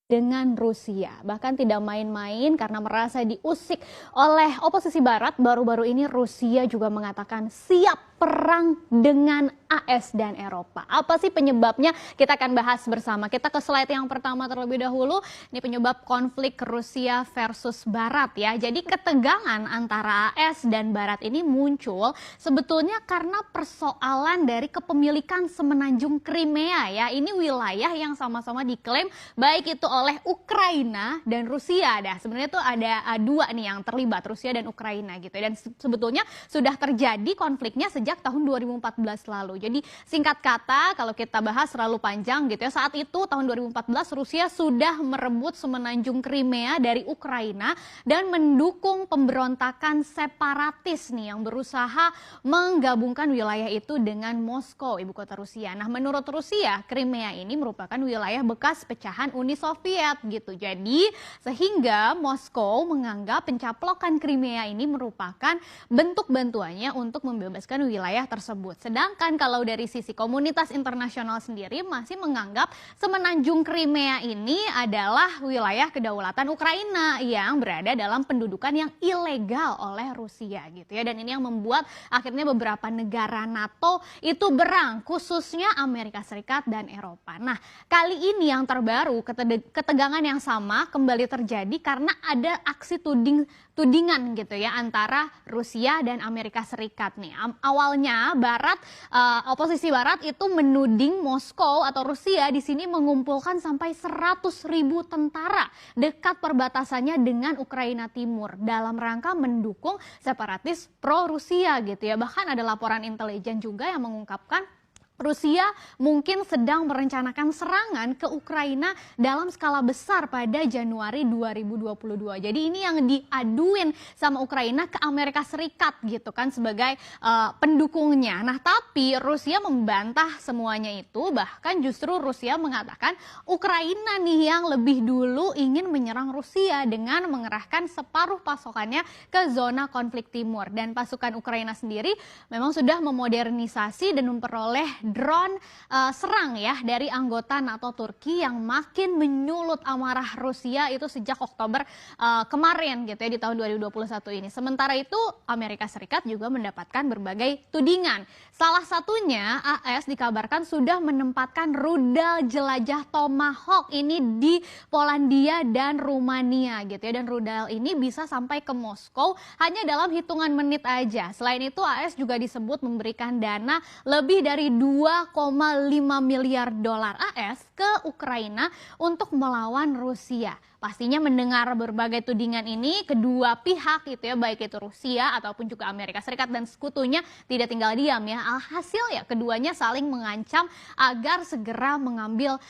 dengan Rusia. Bahkan tidak main-main karena merasa diusik oleh oposisi Barat. Baru-baru ini Rusia juga mengatakan siap perang dengan AS dan Eropa. Apa sih penyebabnya? Kita akan bahas bersama. Kita ke slide yang pertama terlebih dahulu. Ini penyebab konflik Rusia versus Barat ya. Jadi ketegangan antara AS dan Barat ini muncul sebetulnya karena persoalan dari kepemilikan semenanjung Crimea ya. Ini wilayah yang sama-sama diklaim baik itu oleh Ukraina dan Rusia. Sebenarnya tuh ada dua nih yang terlibat, Rusia dan Ukraina gitu. Dan sebetulnya sudah terjadi konfliknya sejak tahun 2014 lalu. Jadi singkat kata kalau kita bahas terlalu panjang gitu ya. Saat itu tahun 2014 Rusia sudah merebut semenanjung Crimea dari Ukraina dan mendukung pemberontakan separatis nih yang berusaha menggabungkan wilayah itu dengan Moskow, ibu kota Rusia. Nah, menurut Rusia, Crimea ini merupakan wilayah bekas pecahan Uni Soviet gitu. Jadi sehingga Moskow menganggap pencaplokan Crimea ini merupakan bentuk bantuannya untuk membebaskan wilayah tersebut. Sedangkan kalau dari sisi komunitas internasional sendiri masih menganggap semenanjung Crimea ini adalah wilayah kedaulatan Ukraina yang berada dalam pendudukan yang ilegal oleh Rusia gitu ya. Dan ini yang membuat akhirnya beberapa negara NATO itu berang, khususnya Amerika Serikat dan Eropa. Nah, kali ini yang terbaru ketegangan yang sama kembali terjadi karena ada aksi tudingan gitu ya antara Rusia dan Amerika Serikat nih. Awalnya oposisi Barat itu menuding Moskow atau Rusia di sini mengumpulkan sampai 100.000 tentara dekat perbatasannya dengan Ukraina Timur dalam rangka mendukung separatis pro Rusia gitu ya. Bahkan ada laporan intelijen juga yang mengungkapkan Rusia mungkin sedang merencanakan serangan ke Ukraina dalam skala besar pada Januari 2022. Jadi ini yang diaduin sama Ukraina ke Amerika Serikat gitu kan sebagai pendukungnya. Nah, tapi Rusia membantah semuanya itu, bahkan justru Rusia mengatakan Ukraina nih yang lebih dulu ingin menyerang Rusia dengan mengerahkan separuh pasokannya ke zona konflik timur. Dan pasukan Ukraina sendiri memang sudah memodernisasi dan memperoleh drone serang ya dari anggota NATO Turki yang makin menyulut amarah Rusia itu sejak Oktober kemarin gitu ya di tahun 2021 ini. Sementara itu Amerika Serikat juga mendapatkan berbagai tudingan. Salah satunya AS dikabarkan sudah menempatkan rudal jelajah Tomahawk ini di Polandia dan Rumania gitu ya. Dan rudal ini bisa sampai ke Moskow hanya dalam hitungan menit aja. Selain itu AS juga disebut memberikan dana lebih dari 2,5 miliar dolar AS ke Ukraina untuk melawan Rusia. Pastinya mendengar berbagai tudingan ini, kedua pihak gitu ya, baik itu Rusia ataupun juga Amerika Serikat dan sekutunya tidak tinggal diam ya. Alhasil ya keduanya saling mengancam agar segera mengambil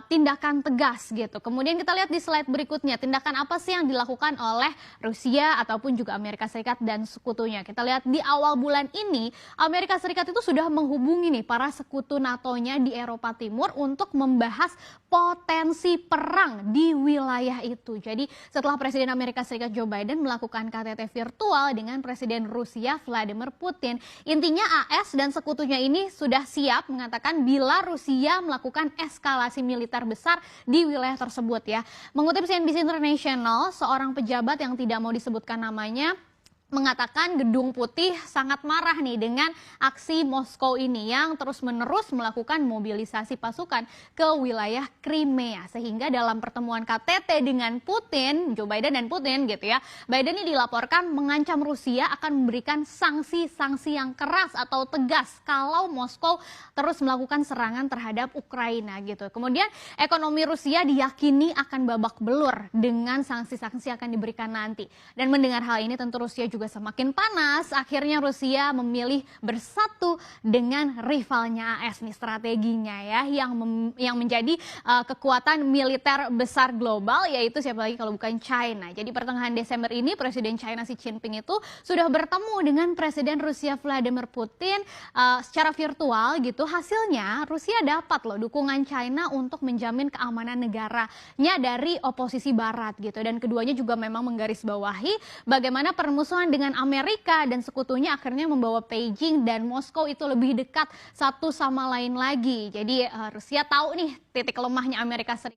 tindakan tegas gitu. Kemudian kita lihat di slide berikutnya, tindakan apa sih yang dilakukan oleh Rusia ataupun juga Amerika Serikat dan sekutunya. Kita lihat di awal bulan ini, Amerika Serikat itu sudah menghubungi nih para sekutu NATO-nya di Eropa Timur untuk membahas potensi perang di wilayah itu. Jadi setelah Presiden Amerika Serikat Joe Biden melakukan KTT virtual dengan Presiden Rusia Vladimir Putin, intinya AS dan sekutunya ini sudah siap mengatakan bila Rusia melakukan eskalasi militer besar di wilayah tersebut ya. Mengutip CNBC International, seorang pejabat yang tidak mau disebutkan namanya mengatakan Gedung Putih sangat marah nih dengan aksi Moskow ini yang terus-menerus melakukan mobilisasi pasukan ke wilayah Crimea. Sehingga dalam pertemuan KTT dengan Putin, Joe Biden dan Putin gitu ya, Biden ini dilaporkan mengancam Rusia akan memberikan sanksi-sanksi yang keras atau tegas kalau Moskow terus melakukan serangan terhadap Ukraina gitu. Kemudian ekonomi Rusia diyakini akan babak belur dengan sanksi-sanksi yang akan diberikan nanti. Dan mendengar hal ini tentu Rusia juga semakin panas. Akhirnya Rusia memilih bersatu dengan rivalnya AS nih strateginya ya yang menjadi kekuatan militer besar global, yaitu siapa lagi kalau bukan China. Jadi pertengahan Desember ini Presiden China Xi Jinping itu sudah bertemu dengan Presiden Rusia Vladimir Putin secara virtual gitu. Hasilnya Rusia dapat loh dukungan China untuk menjamin keamanan negaranya dari oposisi Barat gitu. Dan keduanya juga memang menggarisbawahi bagaimana permusuhan dengan Amerika dan sekutunya akhirnya membawa Beijing dan Moskow itu lebih dekat satu sama lain lagi. Jadi Rusia tahu nih titik lemahnya Amerika Serikat.